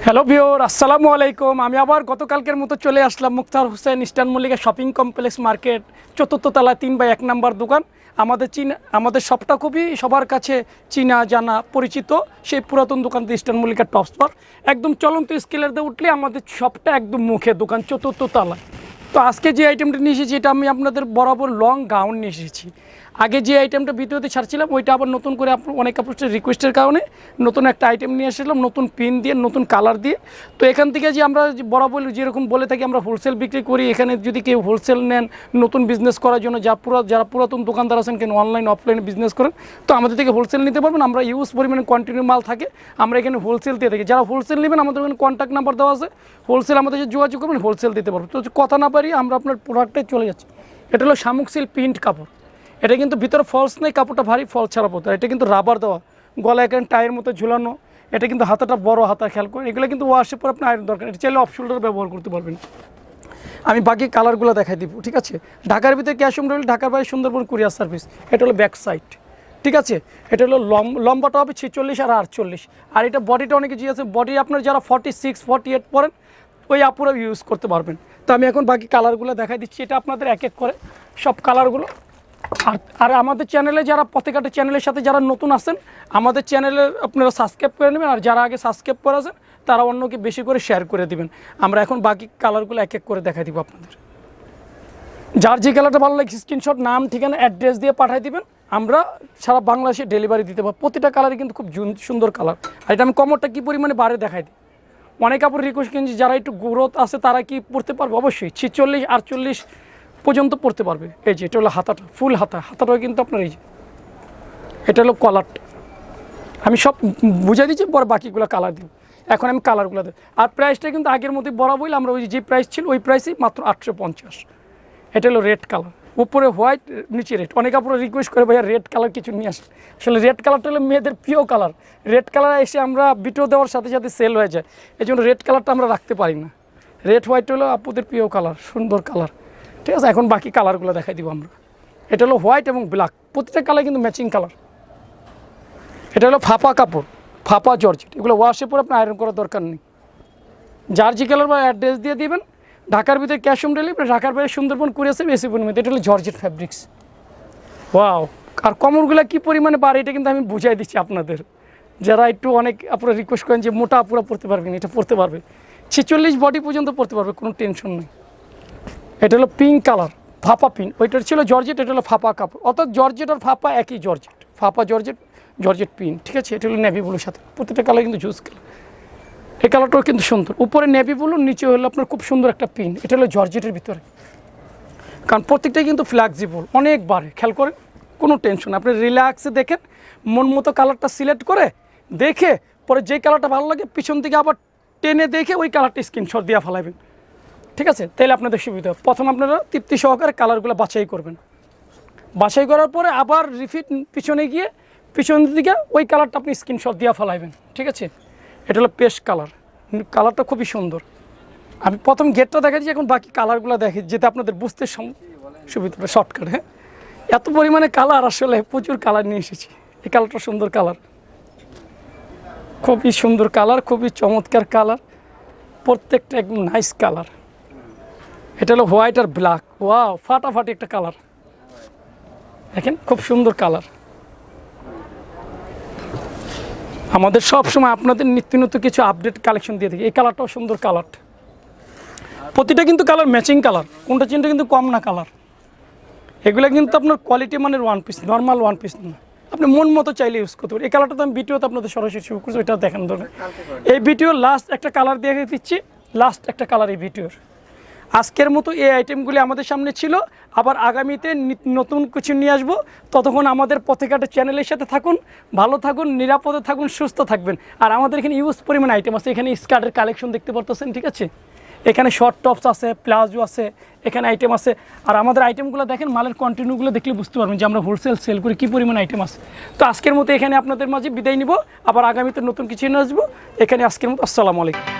Hello viewer, আসসালামু আলাইকুম। আমি আবার গতকালকের মতো চলে আসলাম Mukhtar Hossain eastern Mallika shopping complex market, ৪র্থ তলা ৩/১ নম্বর দোকান। আমাদের শপটা খুবই সবার কাছে চিনা জানা পরিচিত, সেই পুরাতন দোকান ইস্টার্ন মল্লিকা টপস পার। একদম চলন্ত স্কেলের দিয়ে উঠলে আমাদের শপটা একদম মুখে দোকান, ৪র্থ তলা। তো আজকে যে আইটেমটা নিয়ে এসেছি, এটা আমি আপনাদের বরাবর লং গাউন নিয়ে এসেছি। আগে যে আইটেমটা ভিডিওতে ছাড়ছিলাম ওইটা আবার নতুন করে অনেক আপনার রিকোয়েস্টের কারণে নতুন একটা আইটেম নিয়ে এসেছিলাম, নতুন পিন দিয়ে, নতুন কালার দিয়ে। তো এখান থেকে যে আমরা বরাবর যেরকম বলে থাকি, আমরা হোলসেল বিক্রি করি। এখানে যদি কেউ হোলসেল নেন নতুন বিজনেস করার জন্য, যারা পুরাতন দোকানদার আছেন, কেন অনলাইন অফলাইনে বিজনেস করেন, তো আমাদের থেকে হোলসেল নিতে পারবেন। আমরা ইউজ পরিমাণে কন্টিনিউ মাল থাকে, আমরা এখানে হোলসেল দিয়ে থাকি। যারা হোলসেল নেবেন আমাদের এখানে কন্ট্যাক্ট নাম্বার দেওয়া আছে, হোলসেল আমাদের যে যোগাযোগ করবেন হোলসেল দিতে পারবো। তো কথা না পারি আমরা আপনার প্রোডাক্টে চলে যাচ্ছি। এটা হলো শামুক সিল্ক প্রিন্ট কাপড়। এটা কিন্তু ভিতরে ফলস নেই, কাপড়টা ভারী, ফল ছাড়া পড়তে। এটা কিন্তু রাবার দেওয়া, গলায় এখানে টায়ের মতো ঝুলানো। এটা কিন্তু হাতাটা বড় হাতা, খেয়াল করেন। এগুলো কিন্তু ওয়াশের পর আপনার আয়রন দরকার। এটা চাইলে অফ শোল্ডার ব্যবহার করতে পারবেন। আমি বাকি কালারগুলো দেখাই দিব, ঠিক আছে। ঢাকার ভিতরে ক্যাশ অন ডেলিভারি, ঢাকার বাইরে সুন্দরবন কুরিয়ার সার্ভিস। এটা হলো ব্যাক সাইড, ঠিক আছে। এটা হলো লম্বাটা হবে 46 আর 48। আর এটা বডিটা অনেকে যে আছে, বডি আপনার যারা 46, 48 পরেন ওই আপুরা ইউজ করতে পারবেন। তো আমি এখন বাকি কালারগুলো দেখাই দিচ্ছি। এটা আপনাদের এক এক করে সব কালারগুলো। আর আমাদের চ্যানেলে যারা প্রত্যেকটা চ্যানেলের সাথে যারা নতুন আছেন, আমাদের চ্যানেলে আপনারা সাবস্ক্রাইব করে নেবেন। আর যারা আগে সাবস্ক্রাইব করে আছেন তারা অন্যকে বেশি করে শেয়ার করে দিবেন। আমরা এখন বাকি কালারগুলো এক এক করে দেখাই দিব আপনাদের। যার যে কালারটা ভালো লাগে স্ক্রিনশট, নাম, ঠিকানা, অ্যাড্রেস দিয়ে পাঠিয়ে দিবেন। আমরা সারা বাংলাদেশে ডেলিভারি দিতে পারবো। প্রতিটা কালারই কিন্তু খুব সুন্দর কালার। আর এটা আমি কমরটা কী পরিমাণে বাড়ে দেখাই দিই। অনেক আপনার রিকোয়েস্ট কিনছি, যারা একটু গ্রোথ আছে তারা কি পড়তে পারবে? অবশ্যই 46, 48 পর্যন্ত পড়তে পারবে। এই যে এটা হলো হাতাটা, ফুল হাতাটাও কিন্তু আপনার এই যে এটা হলো কলারটা। আমি সব বুঝাই দিচ্ছি, পরে বাকিগুলো কালার দিব। এখন আমি কালারগুলো দেব। আর প্রাইসটা কিন্তু আগের মধ্যে বরাবরই আমরা ওই যে প্রাইস ছিল ওই প্রাইসেই, মাত্র 850। এটা হলো রেড কালার, উপরে হোয়াইট, নিচে রেড। অনেক আপনারা রিকোয়েস্ট করে ভাইয়া রেড কালার কিছু নিয়ে আসে। আসলে রেড কালারটা হলো মেয়েদের প্রিয় কালার। রেড কালার এসে আমরা ভিডিও দেওয়ার সাথে সাথে সেল হয়ে যায়, এই জন্য রেড কালারটা আমরা রাখতে পারি না। রেড হোয়াইট হলো আপুদের প্রিয় কালার, সুন্দর কালার, ঠিক আছে। এখন বাকি কালারগুলো দেখাই দিব আমরা। এটা হলো হোয়াইট এবং ব্ল্যাক, প্রতিটা কালার কিন্তু ম্যাচিং কালার। এটা হলো ফাপা কাপড়, ফাপা জর্জেট। এগুলো ওয়াশের পর আপনার আয়রন করার দরকার নেই। যার যে কালার বা অ্যাড্রেস দিয়ে দিবেন। ঢাকার ভিতরে ক্যাশ অন ডেলিভারি, ঢাকার বাইরে সুন্দরবন কুরিয়ার সার্ভিস, এসি পরিমাণে। এটা হলো জর্জেট ফ্যাব্রিক্স। ওয়াও! আর কমরগুলো কী পরিমাণে বাড়ে এটা কিন্তু আমি বুঝাই দিচ্ছি আপনাদের। যারা একটু অনেক আপনারা রিকোয়েস্ট করেন যে মোটা আপুরা পড়তে পারবেন, এটা পড়তে পারবে। 46 বডি পর্যন্ত পড়তে পারবে, কোনো টেনশন নেই। এটা হলো পিঙ্ক কালার, ফাপা পিঙ্ক। ওইটার ছিল জর্জেট, এটা হলো ফাপা কাপড়। অর্থাৎ জর্জেট আর ফাপা একই জর্জেট, ফাপা জর্জেট, জর্জেট পিন, ঠিক আছে। এটা হলো নেভি ব্লুর সাথে, প্রতিটা কালার কিন্তু জুস কালার। এই কালারটাও কিন্তু সুন্দর, উপরে নেভি ব্লু, নিচে হলো আপনার খুব সুন্দর একটা পিন। এটা হলো জর্জেটের ভিতরে, কারণ প্রত্যেকটাই কিন্তু ফ্লেক্সিবল, অনেক বাড়ে, খেয়াল করেন, কোনো টেনশন। আপনি রিল্যাক্সে দেখেন, মন মতো কালারটা সিলেক্ট করে দেখে পরে যেই কালারটা ভালো লাগে পিছন থেকে আবার টেনে দেখে ওই কালারটা স্ক্রিনশট দিয়ে ফেলাবেন, ঠিক আছে। তাহলে আপনাদের সুবিধা। প্রথম আপনারা তৃপ্তি সহকারে কালারগুলো বাছাই করবেন। বাছাই করার পরে আবার রিপিট পিছনে গিয়ে পিছন দিকে ওই কালারটা আপনি স্ক্রিনশট দিয়ে ফেলাবেন, ঠিক আছে। এটা হলো পেস্ট কালার, কালারটা খুবই সুন্দর। আমি প্রথম গেটটা দেখাচ্ছি, এখন বাকি কালারগুলো দেখি যেটা আপনাদের বুঝতে সুবিধা হবে, শর্টকাট। হ্যাঁ, এত পরিমাণে কালার, আসলে প্রচুর কালার নিয়ে এসেছি। এই কালারটা সুন্দর কালার, খুবই সুন্দর কালার, খুবই চমৎকার কালার, প্রত্যেকটা একদম নাইস কালার। এটা হলো হোয়াইট আর ব্ল্যাক। ওয়াও, ফাটাফাটি একটা কালার, দেখেন খুব সুন্দর কালার। আমাদের সব সময় আপনাদের নিত্য নতুন কিছু আপডেট কালেকশন দিয়ে থাকি। এই কালারটাও সুন্দর কালার, প্রতিটা কিন্তু কালার ম্যাচিং কালার, কোনটা চিন্তা কিন্তু কম না কালার। এগুলো কিন্তু আপনার কোয়ালিটি মানের one piece, normal one piece না, আপনি মন মতো চাইলে ইউজ করতে পারেন। এই কালারটা তো আমি ভিডিওতে আপনাদের সরাসরি শুরু করছি, ওইটা দেখেন ধরুন। এই ভিডিওর লাস্ট একটা কালার দিয়ে দিচ্ছি, লাস্ট একটা কালার এই ভিডিওর। আজকের মতো এই আইটেমগুলি আমাদের সামনে ছিল, আবার আগামীতে নতুন কিছু নিয়ে আসবো। ততক্ষণ আমাদের পথেঘাটে চ্যানেলের সাথে থাকুন, ভালো থাকুন, নিরাপদে থাকুন, সুস্থ থাকবেন। আর আমাদের এখানে ইউজ পরিমাণ আইটেম আছে। এখানে স্কার্টের কালেকশন দেখতে পারতেছেন, ঠিক আছে। এখানে শর্ট টপস আছে, প্লাজো আছে, এখানে আইটেম আছে। আর আমাদের আইটেমগুলো দেখেন, মালের কন্টিনিউগুলো দেখলে বুঝতে পারবেন যে আমরা হোলসেল সেল করি, কী পরিমাণ আইটেম আছে। তো আজকের মতো এখানে আপনাদের মাঝে বিদায় নিব, আবার আগামীতে নতুন কিছু নিয়ে আসবো। এখানে আজকের মতো আসসালামু আলাইকুম।